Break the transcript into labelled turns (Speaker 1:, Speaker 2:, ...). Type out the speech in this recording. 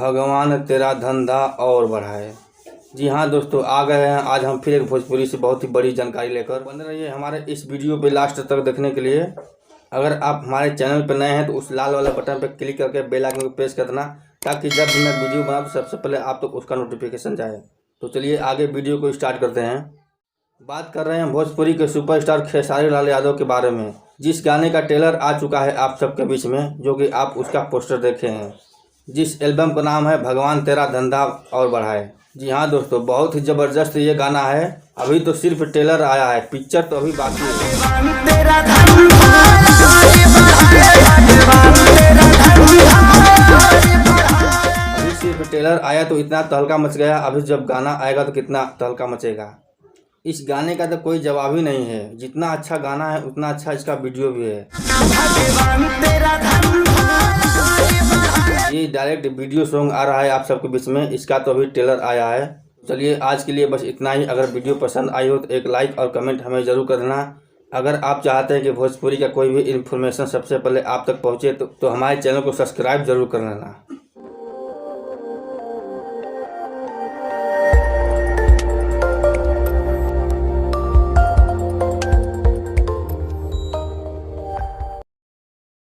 Speaker 1: भगवान तेरा धंधा और बढ़ाए। जी हाँ दोस्तों, आ गए हैं आज हम फिर एक भोजपुरी से बहुत ही बड़ी जानकारी लेकर। बन रहिए हमारे इस वीडियो पे लास्ट तक देखने के लिए। अगर आप हमारे चैनल पर नए हैं तो उस लाल वाला बटन पर क्लिक करके बेल आइकन को प्रेस कर देना, ताकि जब भी मैं वीडियो बनाऊँ तो सबसे पहले आप तक उसका नोटिफिकेशन जाए। तो चलिए आगे वीडियो को स्टार्ट करते हैं। बात कर रहे हैं भोजपुरी के सुपरस्टार खेसारी लाल यादव के बारे में, जिस गाने का ट्रेलर आ चुका है आप सबके बीच में, जो कि आप उसका पोस्टर देखे हैं, जिस एल्बम का नाम है भगवान तेरा धंधा और बढ़ाए। जी हाँ दोस्तों, बहुत ही ज़बरदस्त ये गाना है। अभी तो सिर्फ ट्रेलर आया है, पिक्चर तो अभी बाकी है। अभी सिर्फ ट्रेलर आया तो इतना तहलका मच गया, अभी जब गाना आएगा तो कितना तहलका मचेगा। इस गाने का तो कोई जवाब ही नहीं है। जितना अच्छा गाना है उतना अच्छा इसका वीडियो भी है। ये डायरेक्ट वीडियो सॉन्ग आ रहा है आप सबके बीच में, इसका तो अभी ट्रेलर आया है। चलिए आज के लिए बस इतना ही। अगर वीडियो पसंद आई हो तो एक लाइक और कमेंट हमें ज़रूर कर देना। अगर आप चाहते हैं कि भोजपुरी का कोई भी इन्फॉर्मेशन सबसे पहले आप तक पहुँचे तो हमारे चैनल को सब्सक्राइब जरूर कर लेना।